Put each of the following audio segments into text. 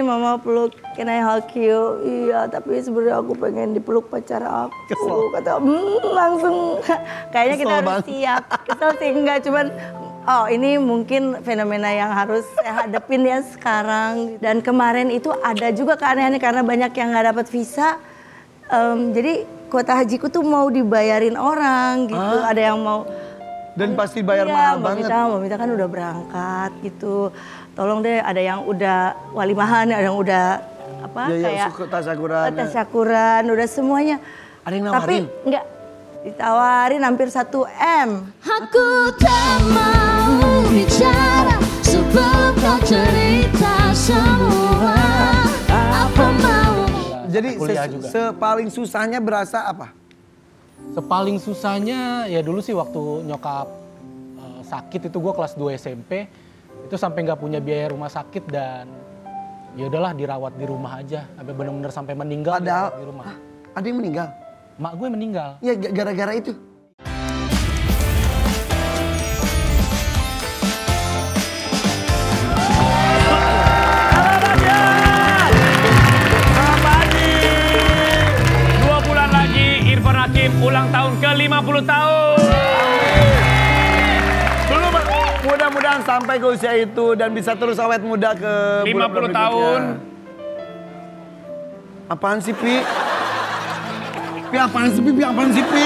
mama peluk, can I hug you? Iya, tapi sebenarnya aku pengen dipeluk pacar aku. Kesel. Kata, langsung kayaknya kita harus siap. Kesel sih enggak, cuman ini mungkin fenomena yang harus saya hadapin ya sekarang. Dan kemarin itu ada juga keanehannya karena banyak yang nggak dapat visa. Jadi kuota hajiku tuh mau dibayarin orang gitu. Ada yang mau. Dan pasti bayar mahal banget. Mbak Mita kan udah berangkat gitu. Tolong deh, ada yang udah walimahan, ada yang udah kayak tasyakuran. Tasyakuran, udah semuanya. Ada yang nawarin? Tapi enggak, ditawarin hampir 1 M. Aku tak mau bicara sebelum kau cerita semua. Apa mau? Jadi paling susahnya berasa apa? Sepaling susahnya ya dulu sih waktu nyokap sakit itu gue kelas 2 SMP. Itu sampai nggak punya biaya rumah sakit dan ya udahlah dirawat di rumah aja. Sampai benar-benar sampai meninggal di rumah. Ada yang meninggal? Mak gue meninggal. Ya gara-gara itu. Ulang tahun ke-50 tahun. Dulu mudah-mudahan sampai ke usia itu dan bisa terus awet muda ke 50 tahun. Apaan sih, Pi? Pi apaan sih, Pi? Apaan sih, Pi?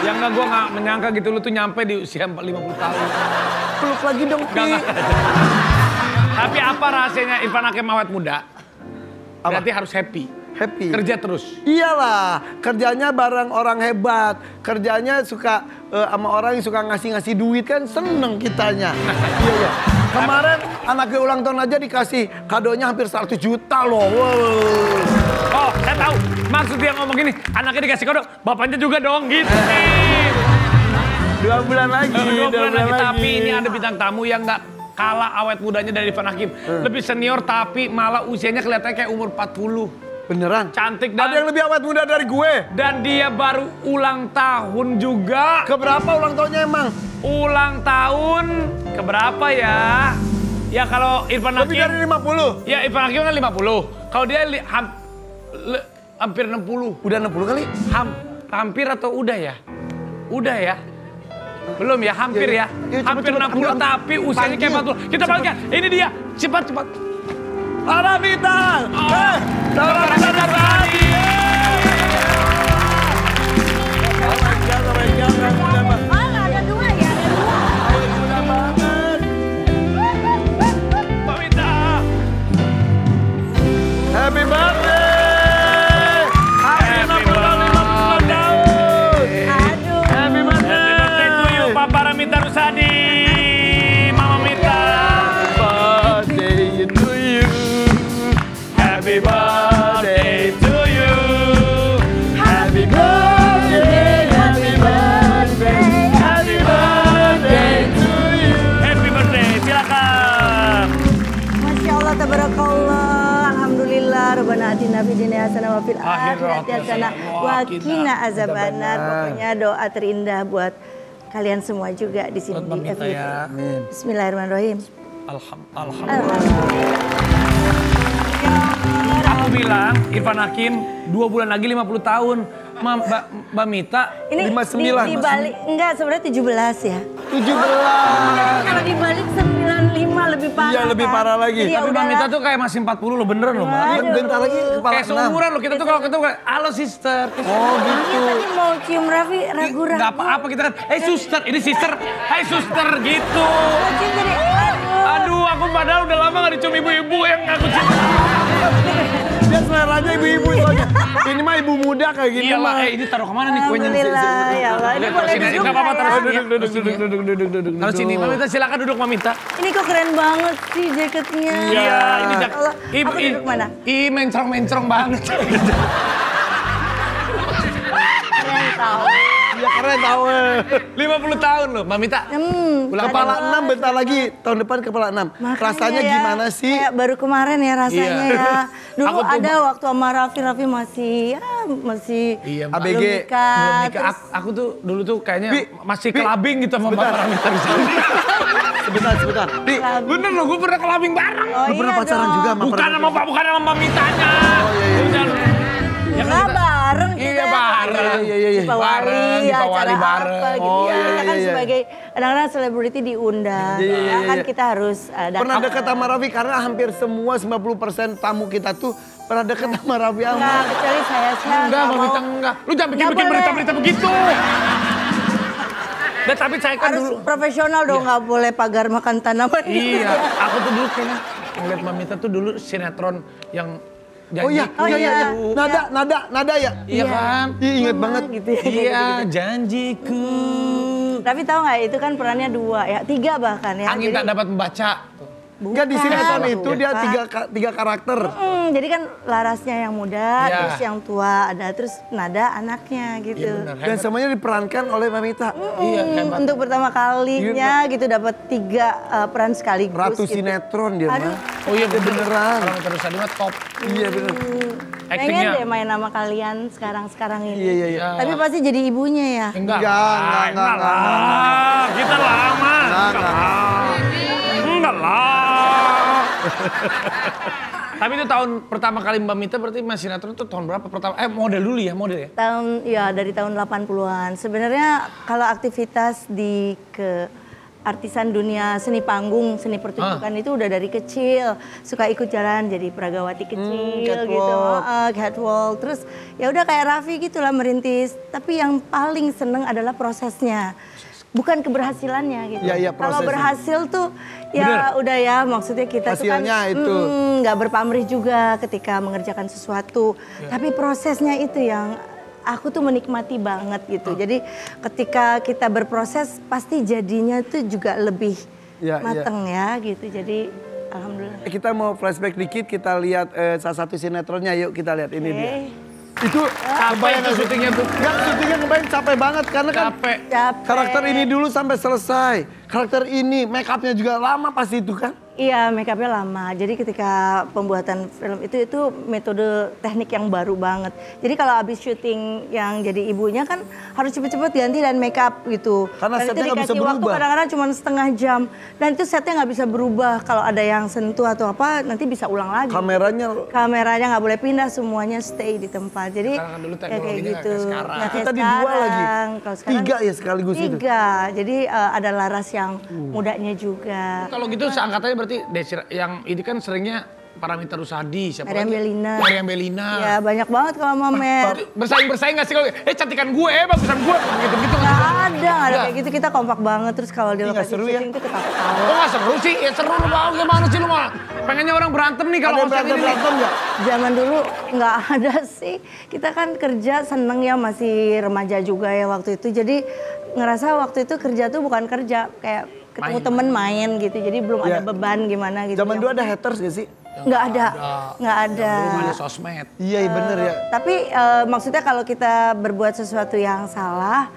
Yang gue gak menyangka gitu lu tuh nyampe di usia 50 tahun. Peluk lagi dong, Pi. Tapi apa rahasianya Irfan Hakim awet muda? Berarti harus happy. Happy. Kerja terus. Iyalah, kerjanya bareng orang hebat. Kerjanya suka sama orang yang suka ngasih-ngasih duit kan seneng kitanya. Iya. Kemarin anaknya ulang tahun aja dikasih kadonya hampir 100 juta loh. Wow. Oh, saya tahu. Maksud dia ngomong gini, anaknya dikasih kado, bapaknya juga dong gitu. 2 bulan lagi. 2 bulan lagi. Tapi ini ada bintang tamu yang gak kalah awet mudanya dari Irfan Hakim. Lebih senior tapi malah usianya kelihatannya kayak umur 40. Beneran? Cantik dan... Ada yang lebih awet muda dari gue. Dan dia baru ulang tahun juga. Keberapa ulang tahunnya emang? Ulang tahun keberapa ya? Ya kalau Irfan Hakim... Lebih dari 50? Ya Irfan Hakim kan 50. Kalau dia hampir 60. Udah 60 kali? Hampir atau udah ya? Udah ya? Belum ya, hampir ya. Hampir 60 tapi usianya kayak 40. Kita balikan, ini dia. Cepat. Aramita! Selamat lagi. Ada 2 ya, Mbak Mita. Happy birthday! Happy birthday. Aduh. Happy birthday to you, Papa Ramita Rusadi. Mama Mita. Birthday to you. Happy birthday to you. Happy birthday, happy birthday, happy birthday to you. Happy birthday, silakan. Masya Allah, tabarakallah. Alhamdulillah, Rabbana atina fid dunya hasanah wa fil akhirati hasanah wa qina azabannar. Pokoknya doa terindah buat kalian semua juga di sini di FYP. Ya. Bismillahirrahmanirrahim. Alhamdulillah. Aku bilang Irfan Hakim 2 bulan lagi 50 tahun. Mbak Mita Ini 59. dibalik, enggak sebenarnya 17 ya. 17. Kalau dibalik 95 lebih parah. Iya, lebih kan? parah lagi. Jadi ya tapi Mbak udahlah. Mita tuh kayak masih 40 loh, beneran loh Mbak. Bentar lagi kepala Kayak seumuran loh, kita tuh kalau ketemu kayak, halo sister. Oh Iya gitu. tadi mau cium Raffi ragu-ragu. Gak apa-apa kita kan, hey suster, ini sister, hai suster gitu. Mau cium jadi Aduh, aku padahal udah lama gak dicium ibu-ibu yang aku cium. Dia seleranya ibu-ibu soalnya. Ini mah ibu muda kayak gini Iya mah. lah, ini taruh kemana nih kuenya? Alhamdulillah, ya Allah. Ini Taruh boleh sini aja, duduk nggak apa-apa, nggak taruh ya? sini. Duduk. Taruh sini, Mbak Mita silakan duduk Mbak Mita. Ini kok keren banget sih jaketnya. Iya, ini Allah, aku duduk mana? Ih, mencrong-mencrong banget. Keren tau. Ya keren tahu. 50 tahun loh, Mbak Mita. Kepala 6 bentar lagi, tahun depan kepala 6. Makanya Rasanya ya, gimana sih? Kayak baru kemarin ya rasanya Iya. ya. Dulu Aku tuh- ada waktu sama Raffi masih Iya, Mbak. ABG. belum nikah. Belum nikah. Terus Aku tuh dulu tuh kayaknya Pi, masih Pi, kelabing gitu sama Mbak sebentar. Mita di sana. Sebentar. Pi, Bener loh, gue pernah kelabing bareng. oh lu pernah iya pacaran dong. juga sama Bukan sama Mbak, bukan sama Mbak Mitanya. Oh, iya. Udah. Ya Nah, bareng kita. Iya, bareng. Iya. Di Pawali, Bareng, di Pawali acara bareng. apa gitu Oh, ya. iya, Kita kan iya. sebagai kadang-kadang selebriti diundang. Ya kan kita harus datang. pernah deket sama Raffi karena hampir semua 90% tamu kita tuh pernah deket sama Raffi Ahmad. Enggak, kecuali saya Enggak, nggak Mbak mau. Mita enggak. Lu jangan bikin Nggak boleh. berita-berita begitu. Dan tapi saya kan Harus dulu. profesional dong, nggak boleh pagar makan tanaman. Iya, aku tuh dulu kayaknya ngeliat Mbak Mita tuh dulu sinetron yang Oh iya, Janjiku. iya. Nada ya. Iya kan? Iya, inget banget. Gitu ya. Iya, janjiku. Tapi tahu nggak itu kan perannya 2 ya, 3 bahkan ya. Angin tak dapat membaca. Enggak di Bukan. sinetron itu dia Bukan. tiga karakter. Jadi kan Larasnya yang muda, Iya. terus yang tua ada, terus Nada anaknya gitu. Iya benar. Dan semuanya diperankan oleh Mbak Mita. Iya, hebat. Untuk pertama kalinya gitu dapat 3 peran sekaligus. Ratu gitu. sinetron dia Aduh. mah. Oh iya beneran. Kalau terus tadi mah top. Iya bener. Pengen Actingnya. deh main sama kalian sekarang ini. Iya. Tapi pasti jadi ibunya ya. Enggak Enggak lah. Kita lama. Enggak lah. Tapi itu tahun pertama kali Mbak Mita berarti masih sinetron itu tahun berapa pertama? Model dulu ya, model ya? Dari tahun 80-an. Sebenarnya kalau aktivitas di artisan dunia seni panggung, seni pertunjukan itu udah dari kecil. Suka ikut jalan jadi peragawati kecil gitu. catwalk. Catwalk. Terus ya udah kayak Raffi gitulah merintis. Tapi yang paling seneng adalah prosesnya. Bukan keberhasilannya gitu. Iya, Kalau prosesnya. berhasil tuh ya udah ya maksudnya kita tuh kan Hasilnya itu. nggak berpamrih juga ketika mengerjakan sesuatu. Tapi prosesnya itu yang aku tuh menikmati banget gitu. Jadi ketika kita berproses pasti jadinya tuh juga lebih mateng ya gitu. Jadi alhamdulillah. Kita mau flashback dikit, kita lihat salah satu sinetronnya. Yuk kita lihat ini dia. Itu Capek itu syutingnya tuh. Enggak, syutingnya kebayang capek banget karena kan Capek. karakter ini dulu sampai selesai. Karakter ini, make upnya juga lama pasti itu kan. Iya, make upnya lama. Jadi ketika pembuatan film itu metode teknik yang baru banget. Jadi kalau habis syuting yang jadi ibunya kan harus cepet-cepet ganti dan make up gitu. Karena dan setnya itu nggak bisa dikasih waktu berubah. kadang-kadang cuma setengah jam. Dan itu setnya nggak bisa berubah. Kalau ada yang sentuh atau apa nanti bisa ulang lagi. Kameranya nggak boleh pindah, semuanya stay di tempat. Jadi Karena kan dulu ya kayak teknologinya nggak gitu. kayak sekarang. Nggak kayak Kita di 2 lagi. sekarang. Kalau sekarang 3 ya sekaligus itu. 3. Jadi ada Laras yang mudanya juga. Kalau gitu seangkatannya berarti yang ini kan seringnya Paramitha Rusady, siapa Meriam lagi? Bellina. Meriam Bellina. Ya banyak banget kalau sama Mer. Bersaing gak sih kalau cantikan gue, bagusan gue, gitu-gitu. Nggak ada Nggak. kayak gitu. Kita kompak banget. Terus kalau di Ini nggak lokasi seru ya? syuting tuh ketawa-tawa. Oh gak seru sih? Ya seru lu bang, gimana sih lu mah? Pengennya orang berantem nih kalau Ada konser ini nih. berantem nggak? Zaman dulu nggak ada sih. Kita kan kerja seneng ya, masih remaja juga ya waktu itu. Jadi ngerasa waktu itu kerja tuh bukan kerja. Kayak ketemu temen main gitu. Jadi belum ada beban gimana gitu. Zaman dulu ada haters gak sih? Nggak ada. Nggak ada. Belum ada sosmed. Iya bener ya. Tapi maksudnya kalau kita berbuat sesuatu yang salah,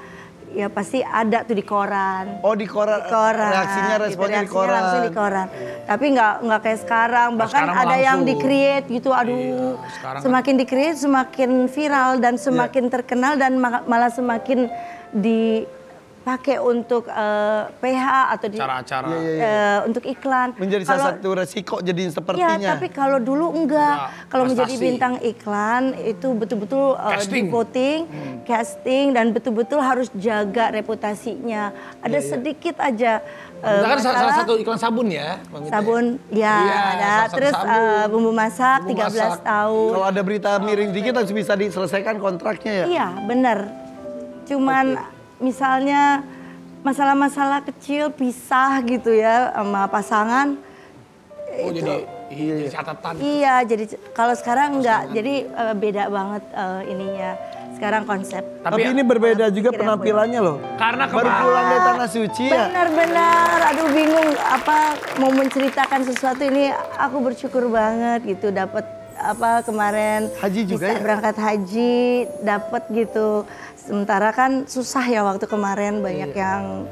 ya pasti ada tuh di koran. Oh di koran. Di koran. Reaksinya responnya di koran. langsung di koran. Tapi nggak kayak sekarang. Bahkan sekarang ada yang langsung. di-create gitu. Aduh, sekarang semakin di-create semakin viral dan semakin terkenal dan malah semakin dipakai untuk PH atau di Acara-acara. untuk iklan. Menjadi salah satu resiko jadi sepertinya. Ya, tapi kalau dulu enggak. Kalau menjadi prestasi. bintang iklan itu betul-betul Casting. di voting, casting dan betul-betul harus jaga reputasinya. Ada sedikit aja Kita kan salah masalah. satu iklan sabun ya, Bang Mita. Sabun, ya Iya, ada. salah satu Terus sabun. bumbu masak Bumbu 13 masak. tahun. Kalau ada berita miring dikit harus bisa diselesaikan kontraknya ya. Iya, benar. Cuman misalnya masalah-masalah kecil pisah gitu ya sama pasangan. Oh jadi jadi catatan. Iya, jadi kalau sekarang enggak. Jadi beda banget ininya. Sekarang konsep. Tapi ini berbeda juga Pikiran penampilannya loh. Karena Baru pulang dari tanah suci ya. Benar-benar, aduh bingung apa mau menceritakan sesuatu ini. Aku bersyukur banget gitu dapat kemarin Haji juga bisa ya? berangkat haji, dapat gitu. Sementara kan susah ya waktu kemarin banyak yang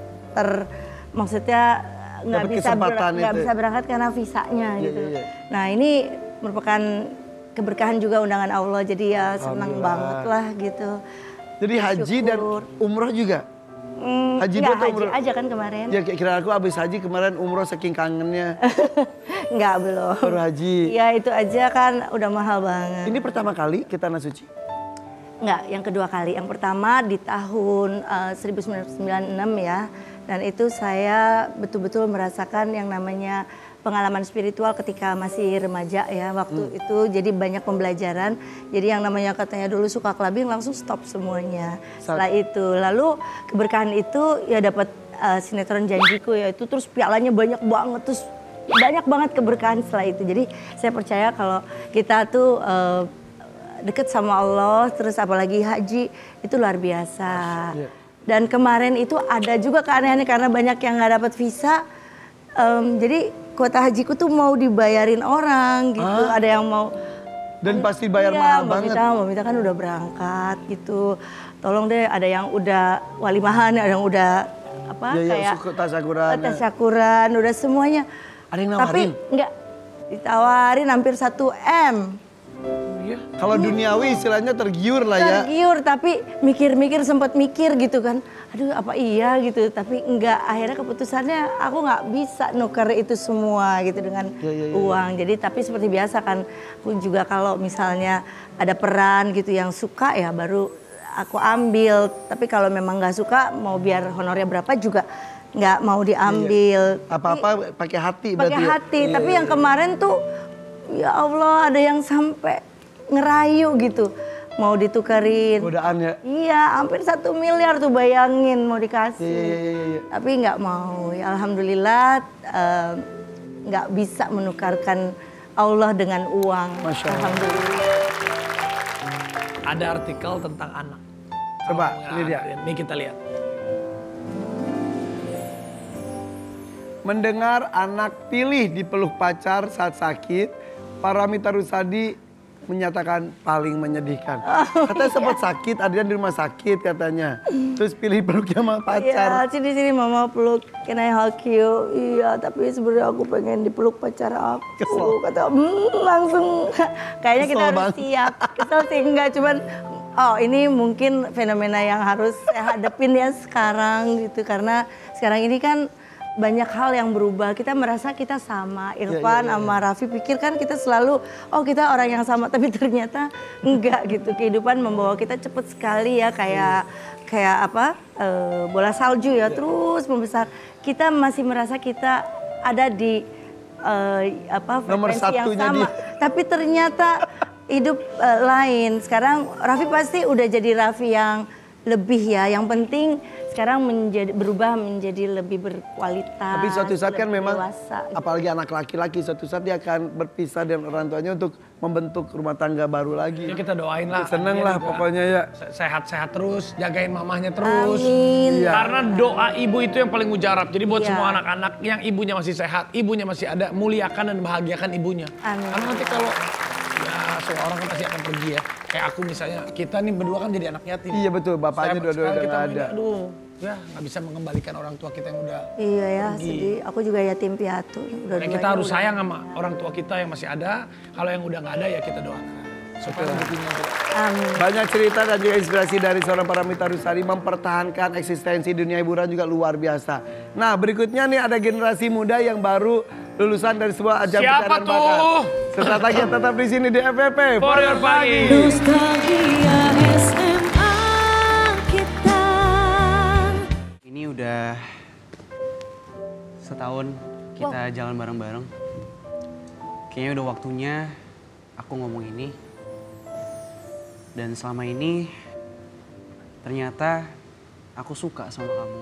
maksudnya nggak Dapat bisa kesempatan nggak itu. bisa berangkat karena visanya Iya, gitu. iya, iya. Nah ini merupakan keberkahan juga undangan Allah, jadi ya senang Alhamdulillah. banget lah gitu. Jadi haji dan Syukur. umroh juga? Haji Nggak, dua atau haji umroh? aja kan kemarin. Ya kira aku abis haji kemarin umroh saking kangennya. Nggak, belum. Baru haji. Ya itu aja kan udah mahal banget. Ini pertama kali ke Tanah Suci? Enggak, yang kedua kali. Yang pertama di tahun 1996 ya. Dan itu saya betul-betul merasakan yang namanya pengalaman spiritual ketika masih remaja ya. Waktu itu jadi banyak pembelajaran. Jadi yang namanya katanya dulu suka clubbing langsung stop semuanya. Setelah itu. Lalu keberkahan itu ya dapat sinetron Janjiku ya. Itu terus pialanya banyak banget. Terus banyak banget keberkahan setelah itu. Jadi saya percaya kalau kita tuh deket sama Allah, terus apalagi haji itu luar biasa. Dan kemarin itu ada juga keanehannya karena banyak yang nggak dapat visa. Jadi kuota hajiku tuh mau dibayarin orang gitu. Ada yang mau. Dan pasti bayar Iya, mahal banget. Mbak Mita kan udah berangkat gitu. Tolong deh, ada yang udah walimahan, ada yang udah kayak tasyakuran. tasyakuran, udah semuanya. Ada yang Tapi nawarin? enggak ditawarin hampir 1 M. Kalau duniawi istilahnya tergiur lah ya. Tergiur, tapi mikir-mikir, sempat mikir gitu kan. Aduh apa iya gitu, tapi enggak. Akhirnya keputusannya aku nggak bisa nuker itu semua gitu dengan uang. Jadi tapi seperti biasa kan, aku juga kalau misalnya ada peran gitu yang suka ya baru aku ambil. Tapi kalau memang nggak suka, mau biar honornya berapa juga nggak mau diambil. Apa-apa pakai hati Pakai berarti. hati, tapi yang kemarin tuh ya Allah ada yang sampai ngerayu gitu mau ditukerin. Godaan ya. Iya, hampir 1 miliar tuh bayangin mau dikasih. Iya. Tapi nggak mau. Ya alhamdulillah nggak bisa menukarkan Allah dengan uang. Masya Allah. Alhamdulillah. Ada artikel tentang anak. Coba, ini dia. Ini kita lihat. Mendengar anak pilih dipeluk pacar saat sakit, Paramitha Rusady menyatakan paling menyedihkan. Katanya sempat sakit, Adrian di rumah sakit katanya. Terus pilih peluknya sama Iya, pacar. sini mama peluk, can I hug you? Iya, tapi sebenarnya aku pengen dipeluk pacar aku. Kesel. Kata, langsung kayaknya kita Kesel harus banget. siap. Kesel sih enggak, cuman ini mungkin fenomena yang harus saya hadapin ya sekarang gitu. Karena sekarang ini kan banyak hal yang berubah. Kita merasa kita sama. Irfan sama Raffi pikir kan kita selalu, kita orang yang sama. Tapi ternyata enggak gitu. Kehidupan membawa kita cepet sekali ya. Kayak bola salju ya. Terus membesar. Kita masih merasa kita ada di Nomor frekuensi yang satunya sama. dia. Tapi ternyata hidup lain. Sekarang Raffi pasti udah jadi Raffi yang lebih ya. Yang penting sekarang berubah menjadi lebih berkualitas. Tapi suatu saat kan lebih memang, dewasa. apalagi anak laki-laki, suatu saat dia akan berpisah dengan orang tuanya untuk membentuk rumah tangga baru lagi. Ya kita doain lah. Seneng Dia lah juga pokoknya ya. Sehat-sehat terus, jagain mamahnya terus. Amin. Iya. Karena doa ibu itu yang paling mujarab. Jadi buat Iya. semua anak-anak yang ibunya masih sehat, ibunya masih ada, muliakan dan bahagiakan ibunya. Amin. Karena nanti kalau ya semua orang kan pasti akan pergi ya. Kayak aku misalnya, kita nih berdua kan jadi anak yatim. Iya betul, bapaknya dua-dua Sekarang udah kita nggak udah, ada. aduh, ya nggak bisa mengembalikan orang tua kita yang udah. Iya ya, pergi. sedih. Aku juga yatim piatu. Makanya kita harus sayang sama orang tua kita yang masih ada. Kalau yang udah nggak ada ya kita doakan. Supaya rezekinya juga. Amin. Banyak cerita dan juga inspirasi dari seorang Paramitha Rusady mempertahankan eksistensi dunia hiburan juga luar biasa. Nah berikutnya nih ada generasi muda yang baru lulusan dari sebuah ajang Siapa pencarian tuh? bakat. Setelah lagi tetap di sini di FVP. For your pagi. Nostalgia SMA kita. Ini udah setahun kita jalan bareng-bareng. Kayaknya udah waktunya aku ngomong ini. Dan selama ini ternyata aku suka sama kamu.